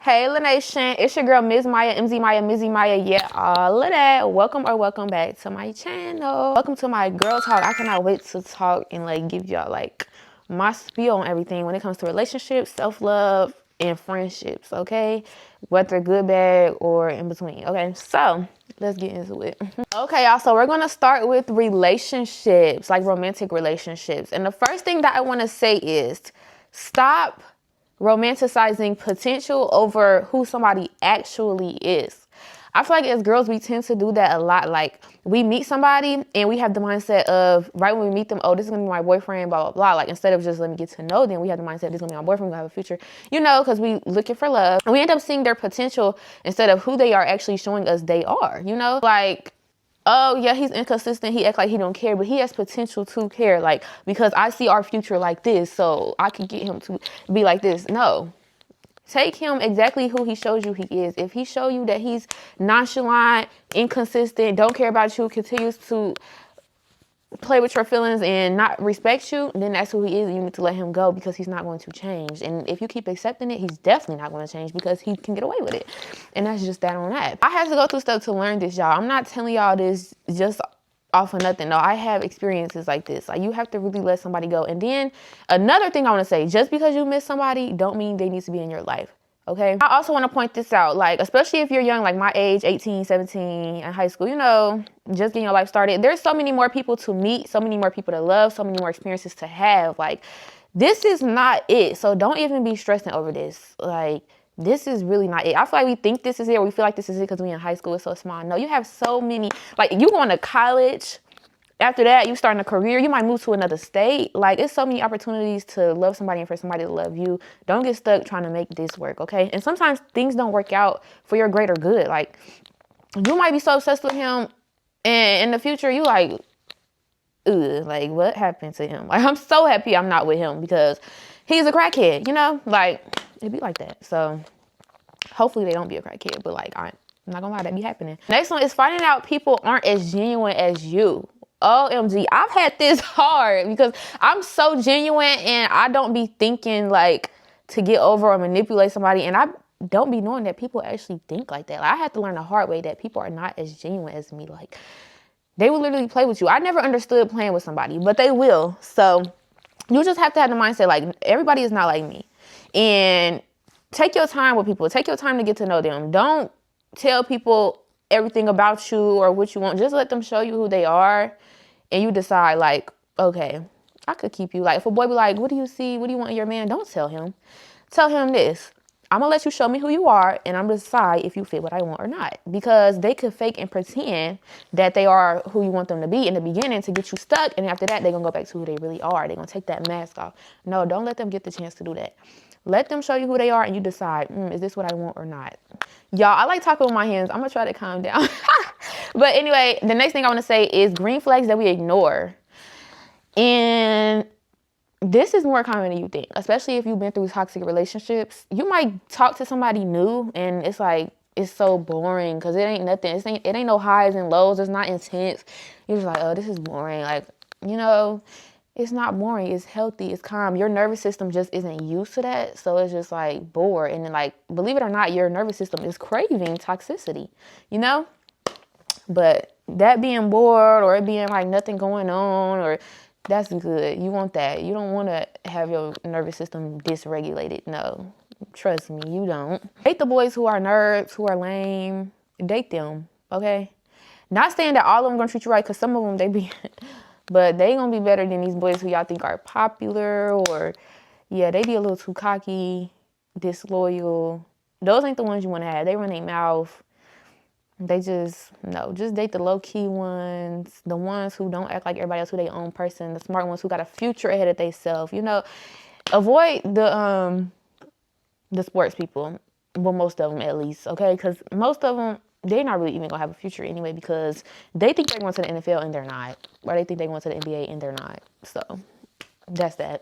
Hey Lynaetion, it's your girl Mz.miyahh, Mz.miyahh, yeah, all of that. Welcome back to my channel. Welcome to my girl talk. I cannot wait to talk and like give y'all like my spiel on everything when it comes to relationships, self-love, and friendships, okay? Whether good, bad, or in between, okay? So let's get into it. Okay, y'all, so we're gonna start with relationships, like romantic relationships. And the first thing that I wanna say is stop romanticizing potential over who somebody actually is. I feel like as girls, we tend to do that a lot. Like we meet somebody and we have the mindset of right when we meet them, oh, this is gonna be my boyfriend, blah, blah, blah. Like instead of just let me get to know them, we have the mindset this is gonna be my boyfriend, we're gonna have a future, you know, because we looking for love. And we end up seeing their potential instead of who they are actually showing us they are, you know? Like, oh yeah, he's inconsistent, he acts like he don't care, but he has potential to care, like, because I see our future like this, so I could get him to be like this. No, take him exactly who he shows you he is. If he show you that he's nonchalant, inconsistent, don't care about you, continues to play with your feelings and not respect you, then that's who he is, and you need to let him go because he's not going to change. And if you keep accepting it, he's definitely not going to change because he can get away with it. And that's just that on that. I had to go through stuff to learn this, y'all. I'm not telling y'all this just off of nothing. No, I have experiences like this. Like you have to really let somebody go. And then another thing I want to say, just because you miss somebody don't mean they need to be in your life. Okay. I also want to point this out, like, especially if you're young, like my age, 18, 17, in high school, you know, just getting your life started. There's so many more people to meet, so many more people to love, so many more experiences to have. Like, this is not it. So don't even be stressing over this. Like, this is really not it. I feel like we think this is it, or we feel like this is it because we in high school, it's so small. No, you have so many, like, you going to college. After that, you starting a career, you might move to another state. Like, it's so many opportunities to love somebody and for somebody to love you. Don't get stuck trying to make this work, okay? And sometimes things don't work out for your greater good. Like, you might be so obsessed with him, and in the future, you like, ugh, like, what happened to him? Like, I'm so happy I'm not with him because he's a crackhead, you know? Like, it'd be like that. So, hopefully they don't be a crackhead, but, like, I'm not gonna lie, that be happening. Next one is finding out people aren't as genuine as you. OMG, I've had this hard because I'm so genuine and I don't be thinking like to get over or manipulate somebody, and I don't be knowing that people actually think like that. Like, I had to learn the hard way that people are not as genuine as me. Like, they will literally play with you. I never understood playing with somebody, but they will. So you just have to have the mindset like everybody is not like me, and take your time with people. Take your time to get to know them. Don't tell people everything about you or what you want. Just let them show you who they are, and you decide like, okay, I could keep you. Like if a boy be like, what do you see? What do you want in your man? Don't tell him. Tell him this. I'm gonna let you show me who you are, and I'm gonna decide if you fit what I want or not. Because they could fake and pretend that they are who you want them to be in the beginning to get you stuck, and after that, they're gonna go back to who they really are. They're gonna take that mask off. No, don't let them get the chance to do that. Let them show you who they are, and you decide, is this what I want or not? Y'all, I like talking with my hands. I'm gonna try to calm down. But anyway, the next thing I wanna say is green flags that we ignore. And this is more common than you think, especially if you've been through toxic relationships. You might talk to somebody new and it's like, it's so boring because it ain't nothing. It ain't no highs and lows. It's not intense. You're just like, oh, this is boring. Like, you know, it's not boring. It's healthy. It's calm. Your nervous system just isn't used to that. So it's just like bored. And then like, believe it or not, your nervous system is craving toxicity, you know? But that being bored or it being like nothing going on, or that's good. You want that. You don't want to have your nervous system dysregulated. No, trust me, you don't. Date the boys who are nerds, who are lame. Date them, okay? Not saying that all of them gonna treat you right, because some of them, they be, but they gonna be better than these boys who y'all think are popular, or, yeah, they be a little too cocky, disloyal. Those ain't the ones you want to have. They run their mouth. They just, no, just date the low-key ones, the ones who don't act like everybody else, who they own person, the smart ones who got a future ahead of themselves. You know, avoid the sports people, well, most of them at least, okay? Because most of them, they're not really even gonna have a future anyway, because they think they're going to the NFL and they're not, or they think they're going to the NBA and they're not. So that's that.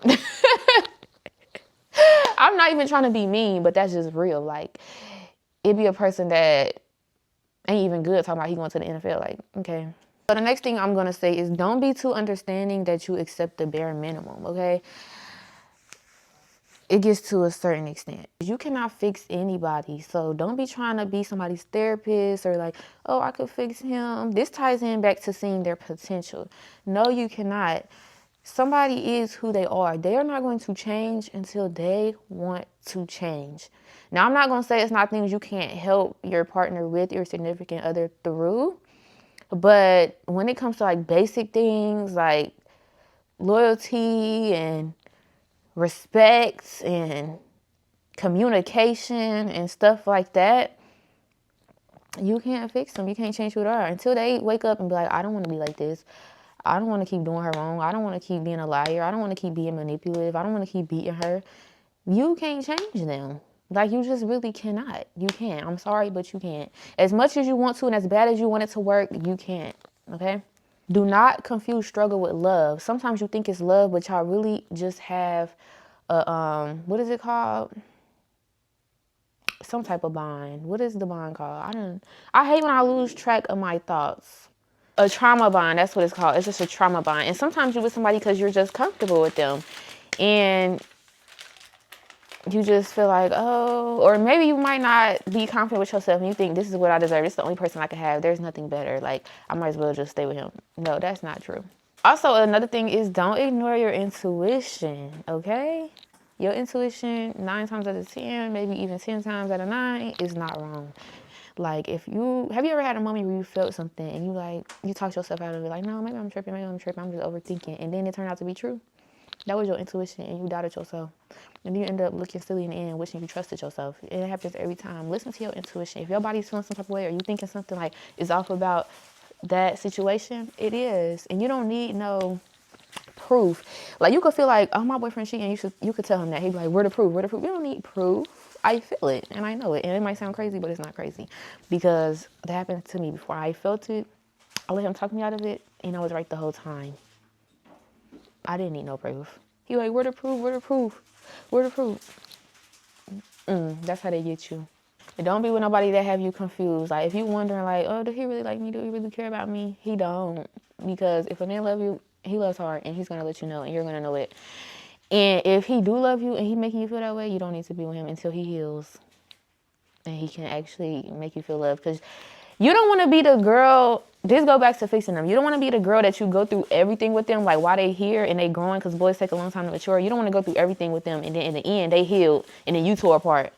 I'm not even trying to be mean, but that's just real. Like, it'd be a person that ain't even good talking about he going to the NFL. Like, okay. So the next thing I'm going to say is don't be too understanding that you accept the bare minimum, okay? it gets to a certain extent. You cannot fix anybody, so don't be trying to be somebody's therapist or like, oh, I could fix him. This ties in back to seeing their potential. No, you cannot. Somebody is who they are. They are not going to change until they want to change. Now, I'm not going to say it's not things you can't help your partner with, your significant other through, but when it comes to like basic things like loyalty and respect and communication and stuff like that, you can't fix them. You can't change who they are until they wake up and be like, I don't want to be like this. I don't want to keep doing her wrong. I don't want to keep being a liar. I don't want to keep being manipulative. I don't want to keep beating her. You can't change them. Like, you just really cannot. You can't. I'm sorry, but you can't. As much as you want to and as bad as you want it to work, you can't. Okay? Do not confuse struggle with love. Sometimes you think it's love, but y'all really just have a, what is it called? Some type of bond. What is the bond called? I hate when I lose track of my thoughts. A trauma bond, that's what it's called. It's just a trauma bond. And sometimes you're with somebody because you're just comfortable with them. And you just feel like, oh, or maybe you might not be confident with yourself and you think this is what I deserve. This is the only person I can have. There's nothing better. Like, I might as well just stay with him. No, that's not true. Also, another thing is don't ignore your intuition, okay? Your intuition, 9 times out of 10, maybe even 10 times out of 9, is not wrong. Like, have you ever had a moment where you felt something and you talked yourself out of it? Like, no, maybe I'm tripping, I'm just overthinking. And then it turned out to be true. That was your intuition and you doubted yourself. And you end up looking silly in the end, wishing you trusted yourself. It happens every time. Listen to your intuition. If your body's feeling some type of way or you thinking something like is off about that situation, it is. And you don't need no proof. Like, you could feel like, oh, my boyfriend cheating, you could tell him that. He'd be like, where the proof? You don't need proof. I feel it and I know it. And it might sound crazy, but it's not crazy. Because that happened to me before. I felt it. I let him talk me out of it and I was right the whole time. I didn't need no proof. He like, where the proof? That's how they get you. And don't be with nobody that have you confused. Like, if you wondering like, oh, does he really like me? Do he really care about me? He don't. Because if a man love you, he loves hard and he's going to let you know and you're going to know it. And if he do love you and he making you feel that way, you don't need to be with him until he heals. And he can actually make you feel loved. Because you don't want to be the girl. This go back to fixing them. You don't want to be the girl that you go through everything with them, like while they here and they growing, because boys take a long time to mature. You don't want to go through everything with them, and then in the end they healed, and then you tore apart,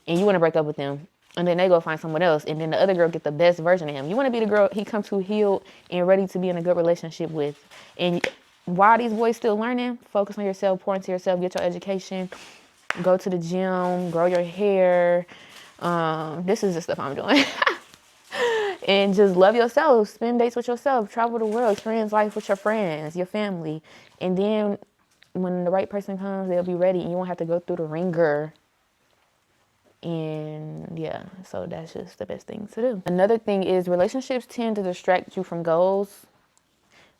and you want to break up with them, and then they go find someone else, and then the other girl get the best version of him. You want to be the girl he comes to healed and ready to be in a good relationship with. And while these boys still learning, focus on yourself, pour into yourself, get your education, go to the gym, grow your hair. This is the stuff I'm doing. And just love yourself, spend dates with yourself, travel the world, experience life with your friends, your family. And then when the right person comes, they'll be ready and you won't have to go through the ringer. And yeah, so that's just the best thing to do. Another thing is relationships tend to distract you from goals.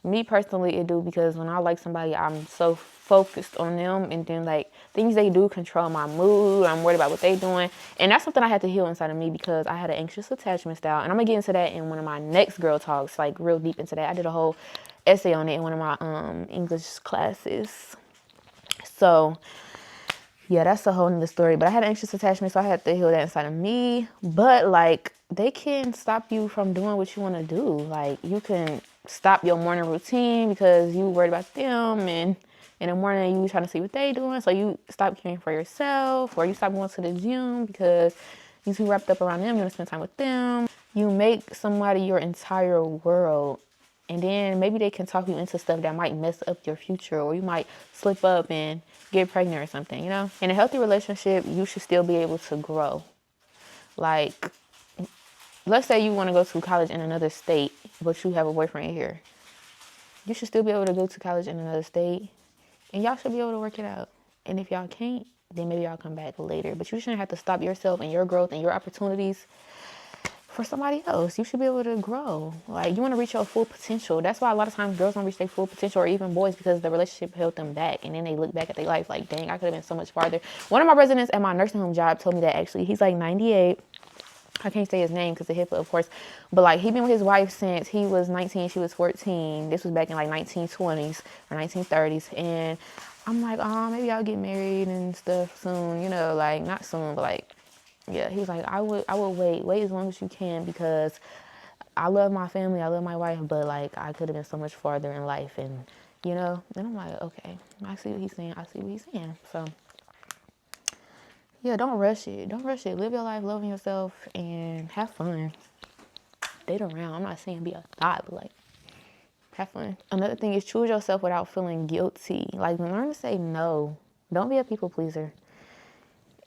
Me personally, it do, because when I like somebody, I'm so focused on them, and then like things they do control my mood. I'm worried about what they doing, and that's something I had to heal inside of me, because I had an anxious attachment style, and I'm gonna get into that in one of my next girl talks, like real deep into that. I did a whole essay on it in one of my English classes. So yeah, that's a whole nother story. But I had an anxious attachment, so I had to heal that inside of me. But like, they can stop you from doing what you want to do. Like, you can stop your morning routine because you worried about them, and in the morning you trying to see what they doing, so you stop caring for yourself, or you stop going to the gym because you too wrapped up around them. You want to spend time with them. You make somebody your entire world, and then maybe they can talk you into stuff that might mess up your future, or you might slip up and get pregnant or something, you know? In a healthy relationship, you should still be able to grow. Like, let's say you want to go to college in another state, but you have a boyfriend here. You should still be able to go to college in another state, and y'all should be able to work it out. And if y'all can't, then maybe y'all come back later. But you shouldn't have to stop yourself and your growth and your opportunities for somebody else. You should be able to grow. Like, you want to reach your full potential. That's why a lot of times girls don't reach their full potential, or even boys, because the relationship held them back. And then they look back at their life like, dang, I could have been so much farther. One of my residents at my nursing home job told me that, actually. He's like 98. I can't say his name because of HIPAA, of course. But like, he been with his wife since he was 19, she was 14. This was back in like 1920s or 1930s. And I'm like, oh, maybe I'll get married and stuff soon, you know, like not soon, but like, yeah. He was like, I would wait as long as you can, because I love my family, I love my wife, but like I could have been so much farther in life, and you know. And I'm like, okay, I see what he's saying. So yeah, don't rush it. Live your life, loving yourself, and have fun. Date around. I'm not saying be a thought, but like, have fun. Another thing is choose yourself without feeling guilty. Like, learn to say no. Don't be a people pleaser.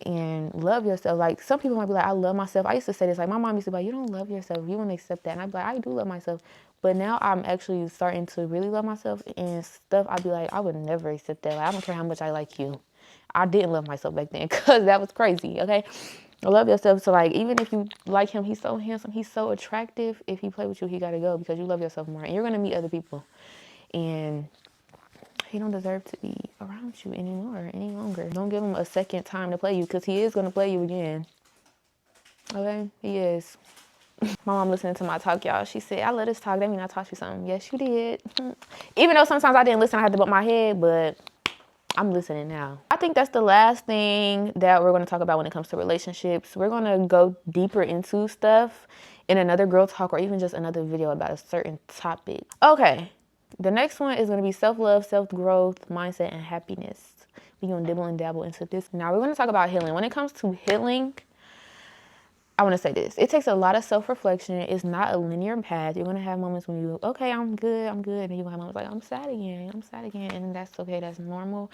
And love yourself. Like, some people might be like, I love myself. I used to say this. Like, my mom used to be like, you don't love yourself. You won't accept that. And I'd be like, I do love myself. But now I'm actually starting to really love myself and stuff. I'd be like, I would never accept that. Like, I don't care how much I like you. I didn't love myself back then because that was crazy, okay? Love yourself. So, like, even if you like him, he's so handsome, he's so attractive. If he play with you, he got to go, because you love yourself more. And you're going to meet other people. And he don't deserve to be around you any longer. Don't give him a second time to play you, because he is going to play you again. Okay? He is. My mom listening to my talk, y'all. She said, I let us talk. That mean I taught you something. Yes, you did. Even though sometimes I didn't listen, I had to butt my head, but I'm listening now. I think that's the last thing that we're going to talk about when it comes to relationships. We're going to go deeper into stuff in another girl talk, or even just another video about a certain topic. Okay. The next one is going to be self-love, self-growth, mindset, and happiness. We're going to dibble and dabble into this. Now, we're going to talk about healing. When it comes to healing, I want to say this. It takes a lot of self-reflection. It's not a linear path. You're going to have moments when you, okay, I'm good. And then you're going to have moments like, I'm sad again. And that's okay. That's normal.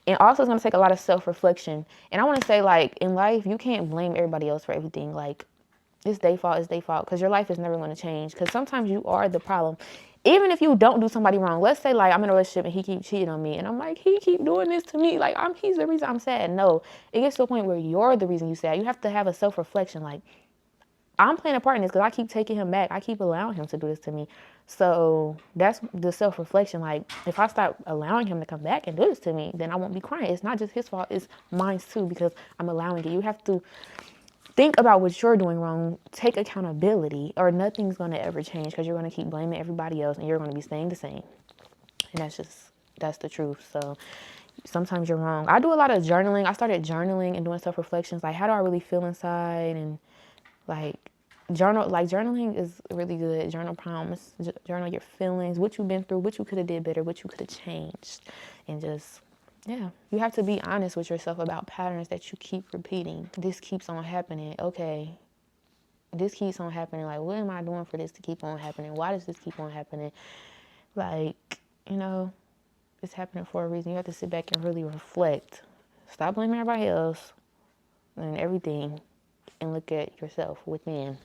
And also, it's going to take a lot of self-reflection. And I want to say, like, in life, you can't blame everybody else for everything. Like, it's their fault. Because your life is never going to change. Because sometimes you are the problem. Even if you don't do somebody wrong. Let's say, like, I'm in a relationship and he keeps cheating on me. And I'm like, he keep doing this to me. Like, he's the reason I'm sad. No. It gets to a point where you're the reason you're sad. You have to have a self-reflection. Like, I'm playing a part in this because I keep taking him back. I keep allowing him to do this to me. So that's the self-reflection. Like, if I stop allowing him to come back and do this to me, then I won't be crying. It's not just his fault. It's mine too, because I'm allowing it. You have to think about what you're doing wrong. Take accountability, or nothing's going to ever change, because you're going to keep blaming everybody else and you're going to be staying the same. And that's the truth. So sometimes you're wrong. I do a lot of journaling. I started journaling and doing self-reflections. Like, how do I really feel inside? And like, journaling is really good. Journal prompts, journal your feelings, what you've been through, what you could have did better, what you could have changed. And just, yeah, you have to be honest with yourself about patterns that you keep repeating. This keeps on happening. Okay, this keeps on happening. Like, what am I doing for this to keep on happening? Why does this keep on happening? Like, you know, it's happening for a reason. You have to sit back and really reflect. Stop blaming everybody else and everything, and look at yourself within.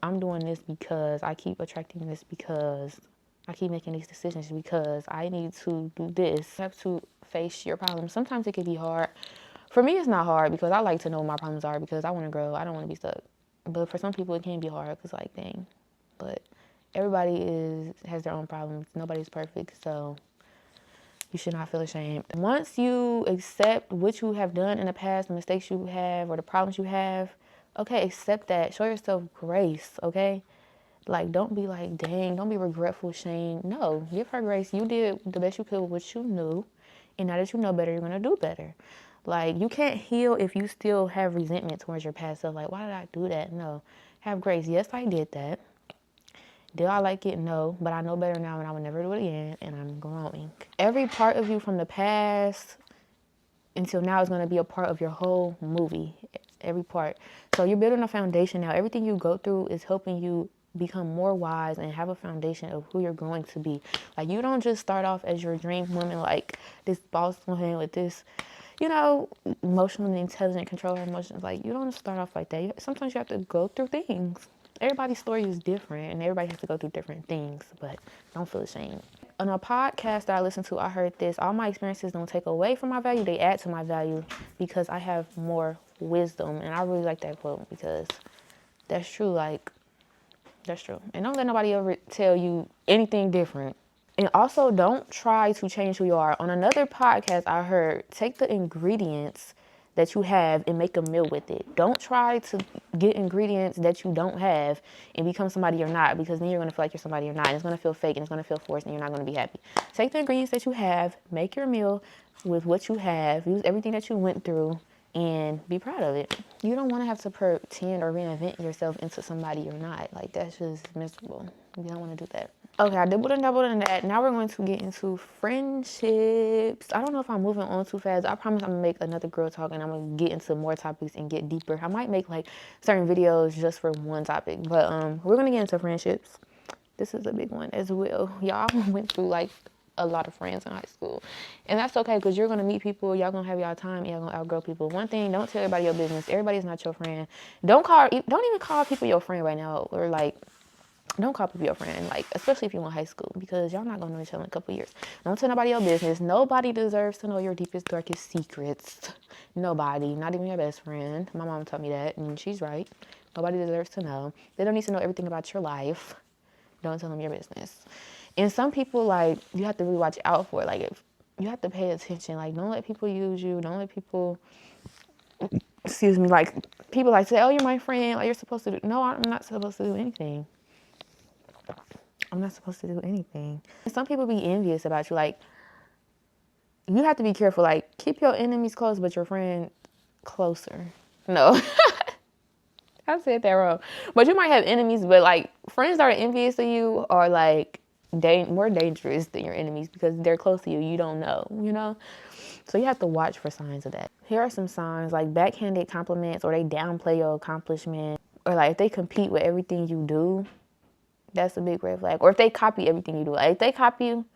I'm doing this because I keep attracting this, because I keep making these decisions, because I need to do this. You have to face your problems. Sometimes it can be hard. For me, it's not hard, because I like to know what my problems are, because I want to grow. I don't want to be stuck. But for some people, it can be hard, because like, dang. But everybody has their own problems. Nobody's perfect, so you should not feel ashamed. Once you accept what you have done in the past, the mistakes you have, or the problems you have, okay, accept that. Show yourself grace, okay? Like, don't be like, dang, don't be regretful, shame. No, give her grace. You did the best you could with what you knew. And now that you know better, you're going to do better. Like, you can't heal if you still have resentment towards your past self. Like, why did I do that? No. Have grace. Yes, I did that. Did I like it? No. But I know better now, and I would never do it again. And I'm growing. Every part of you from the past until now is going to be a part of your whole movie. Every part. So you're building a foundation now. Everything you go through is helping you become more wise and have a foundation of who you're going to be. Like, you don't just start off as your dream woman, like this boss woman with this, you know, emotionally intelligent, control her emotions. Like, you don't start off like that. Sometimes you have to go through things. Everybody's story is different, and everybody has to go through different things, but don't feel ashamed. On a podcast that I listened to, I heard this: all my experiences don't take away from my value, they add to my value, because I have more wisdom. And I really like that quote, because that's true. Like, that's true. And don't let nobody ever tell you anything different. And also, don't try to change who you are. On another podcast I heard, take the ingredients that you have and make a meal with it. Don't try to get ingredients that you don't have and become somebody you're not, because then you're going to feel like you're somebody you're not, and it's going to feel fake and it's going to feel forced and you're not going to be happy. Take the ingredients that you have, make your meal with what you have, use everything that you went through, and be proud of it. You don't want to have to pretend or reinvent yourself into somebody you're not. Like, that's just miserable. You don't want to do that. Okay, I doubled in that. Now we're going to get into friendships. I don't know if I'm moving on too fast. I promise I'm going to make another girl talk and I'm going to get into more topics and get deeper. I might make like certain videos just for one topic. But we're going to get into friendships. This is a big one as well. Y'all went through like a lot of friends in high school. And that's okay, because you're going to meet people. Y'all going to have y'all time. And y'all going to outgrow people. One thing, don't tell everybody your business. Everybody's not your friend. Don't even call people your friend right now. Or like, don't call people your friend, like, especially if you're in high school, because y'all not going to know each other in a couple years. Don't tell nobody your business. Nobody deserves to know your deepest, darkest secrets. Nobody, not even your best friend. My mom told me that, and she's right. Nobody deserves to know. They don't need to know everything about your life. Don't tell them your business. And some people, like, you have to really watch out for. Like, if you have to pay attention. Like, don't let people use you. Don't let people, like, people like say, oh, you're my friend. Like, you're supposed to do. No, I'm not supposed to do anything. I'm not supposed to do anything. Some people be envious about you. Like, you have to be careful. Like, keep your enemies close, but your friend closer. No. I said that wrong. But you might have enemies, but, like, friends that are envious of you are, like, more dangerous than your enemies, because they're close to you. You don't know, you know? So you have to watch for signs of that. Here are some signs, like backhanded compliments, or they downplay your accomplishment, or, like, if they compete with everything you do. That's a big red flag. Or if they copy everything you do. Like, if they copy you,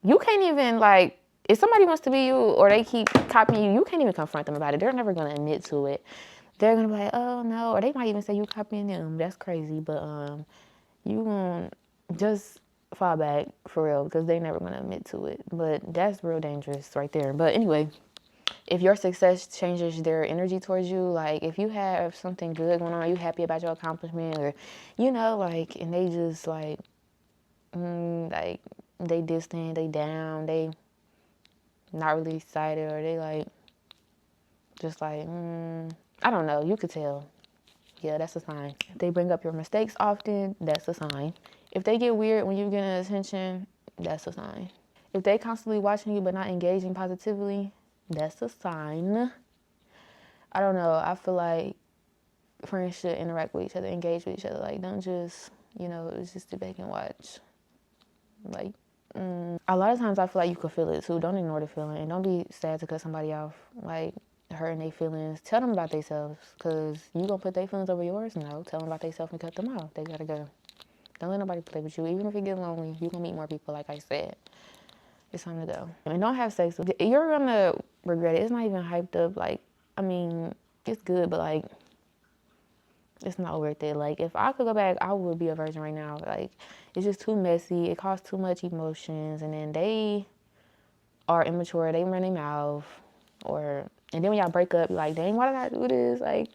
you can't even, like, if somebody wants to be you or they keep copying you, you can't even confront them about it. They're never going to admit to it. They're going to be like, oh, no. Or they might even say you copying them. That's crazy. But you going to just fall back for real, because they never going to admit to it. But that's real dangerous right there. But anyway, if your success changes their energy towards you, like, if you have something good going on, you happy about your accomplishment, or, you know, like, and they just, like, they distant, they down, they not really excited, or they, like, just, like, I don't know, you could tell. Yeah, that's a sign. If they bring up your mistakes often, that's a sign. If they get weird when you're getting attention, that's a sign. If they constantly watching you but not engaging positively, that's a sign. I don't know. I feel like friends should interact with each other, engage with each other. Like, don't just, you know, it's just sit back and watch. Like, a lot of times I feel like you can feel it too. Don't ignore the feeling, and don't be sad to cut somebody off. Like, hurting their feelings. Tell them about themselves, because you gonna put their feelings over yours? No. Tell them about themselves and cut them off. They gotta go. Don't let nobody play with you. Even if you get lonely, you gonna meet more people, like I said. It's time to go. And don't have sex. You're gonna regret it. It's not even hyped up. Like, I mean, it's good, but, like, it's not worth it. Like, if I could go back, I would be a virgin right now. Like, it's just too messy. It costs too much emotions. And then they are immature. They run their mouth. And then when y'all break up, you're like, dang, why did I do this? Like,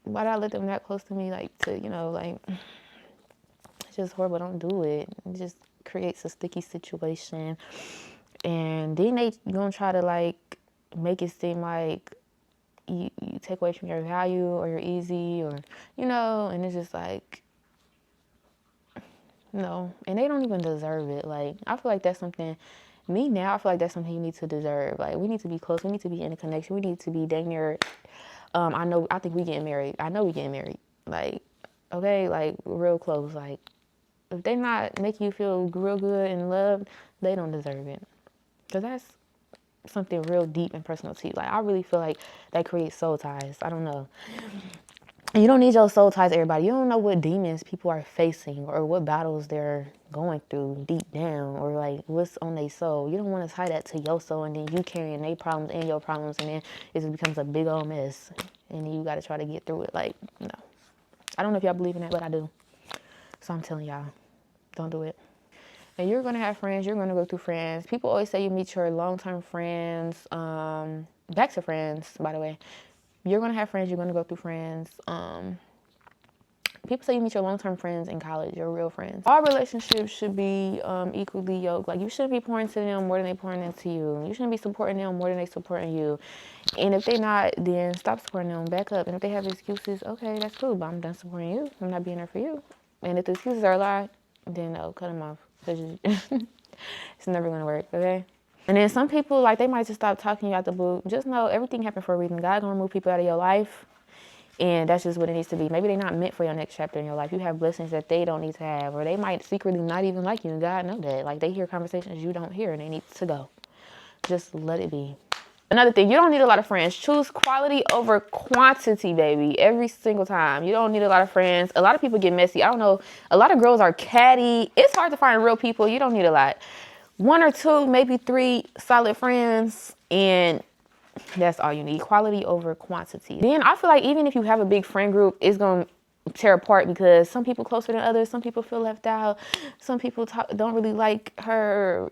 why did I let them that close to me? Like, to, you know, like, it's just horrible. Don't do it. It just creates a sticky situation. And then they gonna try to, like, make it seem like you take away from your value, or you're easy, or, you know, and it's just like, no. And they don't even deserve it. Like, I feel like that's something, I feel like that's something you need to deserve. Like, we need to be close. We need to be in a connection. We need to be dang near, I think we getting married. I know we getting married. Like, okay, like, real close. Like, if they not making you feel real good and loved, they don't deserve it. Because that's something real deep and personal to you. Like, I really feel like that creates soul ties. I don't know. And you don't need your soul ties to everybody. You don't know what demons people are facing, or what battles they're going through deep down, or, like, what's on their soul. You don't want to tie that to your soul, and then you carrying their problems and your problems, and then it just becomes a big old mess, and then you got to try to get through it. Like, no. I don't know if y'all believe in that, but I do. So I'm telling y'all, don't do it. And you're going to have friends. You're going to go through friends. People always say you meet your long-term friends. Back to friends, by the way. You're going to have friends. You're going to go through friends. People say you meet your long-term friends in college, your real friends. All relationships should be equally yoked. Like, you shouldn't be pouring into them more than they pouring into you. You shouldn't be supporting them more than they supporting you. And if they not, then stop supporting them, back up. And if they have excuses, okay, that's cool, but I'm done supporting you. I'm not being there for you. And if the excuses are a lie, then no, cut them off. Because it's never going to work, okay? And then some people, like, they might just stop talking you out the blue. Just know everything happened for a reason. God gonna remove people out of your life. And that's just what it needs to be. Maybe they're not meant for your next chapter in your life. You have blessings that they don't need to have. Or they might secretly not even like you. And God know that. Like, they hear conversations you don't hear and they need to go. Just let it be. Another thing, you don't need a lot of friends. Choose quality over quantity, baby. Every single time. You don't need a lot of friends. A lot of people get messy. I don't know. A lot of girls are catty. It's hard to find real people. You don't need a lot. 1 or 2, maybe 3 solid friends. And that's all you need. Quality over quantity. Then I feel like even if you have a big friend group, it's going to tear apart because some people closer than others. Some people feel left out. Some people don't really like her.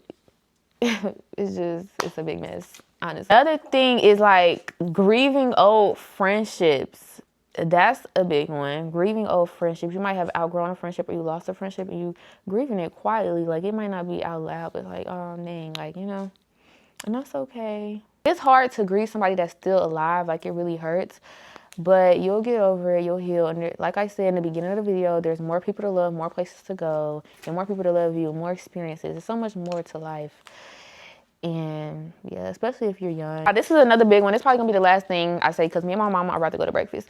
It's a big mess, honestly. The other thing is, like, grieving old friendships. That's a big one. Grieving old friendships. You might have outgrown a friendship or you lost a friendship and you grieving it quietly. Like, it might not be out loud, but like, oh, dang, like, you know, and that's okay. It's hard to grieve somebody that's still alive. Like, it really hurts, but you'll get over it. You'll heal. And like I said in the beginning of the video, there's more people to love, more places to go, and more people to love you, more experiences. There's so much more to life. And yeah, especially if you're young. This is another big one. It's probably gonna be the last thing I say because me and my mama are about to go to breakfast.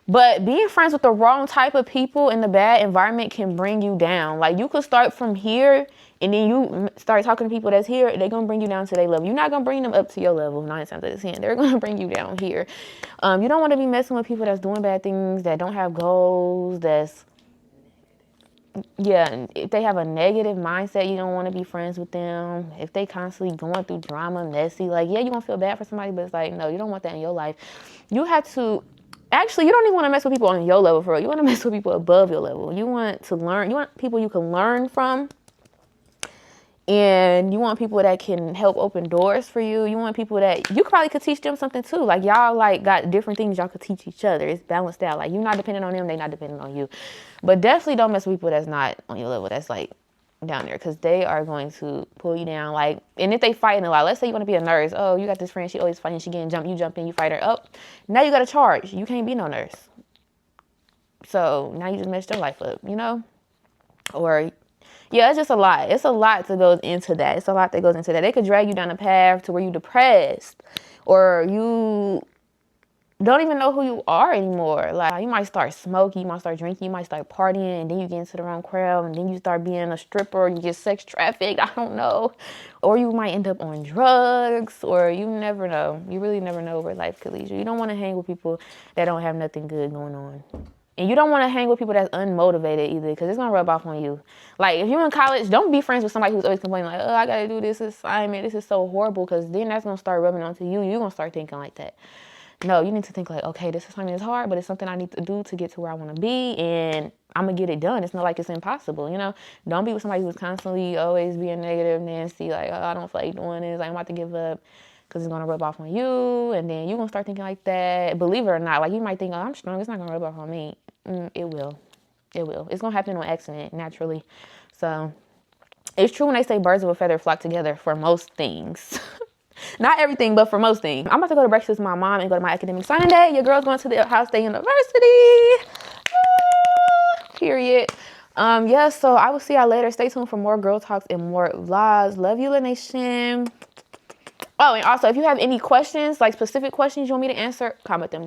But being friends with the wrong type of people in the bad environment can bring you down. Like, you could start from here and then you start talking to people that's here. They're gonna bring you down to their level. You're not gonna bring them up to your level 9 times out of 10. They're gonna bring you down here. You don't want to be messing with people that's doing bad things, that don't have goals, if they have a negative mindset, you don't want to be friends with them. If they constantly going through drama, messy, like, yeah, you're going to feel bad for somebody, but it's like, no, you don't want that in your life. You have to, actually, you don't even want to mess with people on your level, for real. You want to mess with people above your level. You want to learn, you want people you can learn from. And you want people that can help open doors for you. You want people that you probably could teach them something too. Like, y'all like got different things y'all could teach each other. It's balanced out. Like, you're not dependent on them, they not dependent on you. But definitely don't mess with people that's not on your level, that's like down there, because they are going to pull you down. Like, and if they fighting a lot, let's say you want to be a nurse. Oh, you got this friend, she always fighting, she getting jumped, you jump in, you fight her. Oh, now you got a charge. You can't be no nurse. So now you just messed your life up, you know? Or yeah, it's just a lot. It's a lot that goes into that. It's a lot that goes into that. They could drag you down a path to where you're depressed or you don't even know who you are anymore. Like, you might start smoking, you might start drinking, you might start partying, and then you get into the wrong crowd, and then you start being a stripper, you get sex trafficked, I don't know. Or you might end up on drugs, or you never know. You really never know where life could lead you. You don't want to hang with people that don't have nothing good going on. And you don't want to hang with people that's unmotivated either, because it's going to rub off on you. Like, if you're in college, don't be friends with somebody who's always complaining, like, oh, I got to do this assignment. This is so horrible, because then that's going to start rubbing onto you. You're going to start thinking like that. No, you need to think like, okay, this assignment is hard, but it's something I need to do to get to where I want to be, and I'm going to get it done. It's not like it's impossible, you know? Don't be with somebody who's constantly always being negative, nasty, like, oh, I don't feel like doing this. I'm about to give up. Because it's going to rub off on you, and then you're going to start thinking like that. Believe it or not, like, you might think, oh, I'm strong. It's not going to rub off on me. It will. It will. It's going to happen on accident, naturally. So, it's true when they say birds of a feather flock together for most things. Not everything, but for most things. I'm about to go to breakfast with my mom and go to my academic signing day. Your girl's going to the Ohio State University. Period. Yeah, so I will see y'all later. Stay tuned for more girl talks and more vlogs. Love you, Lynaetion. Oh, and also, if you have any questions, like specific questions you want me to answer, comment them down.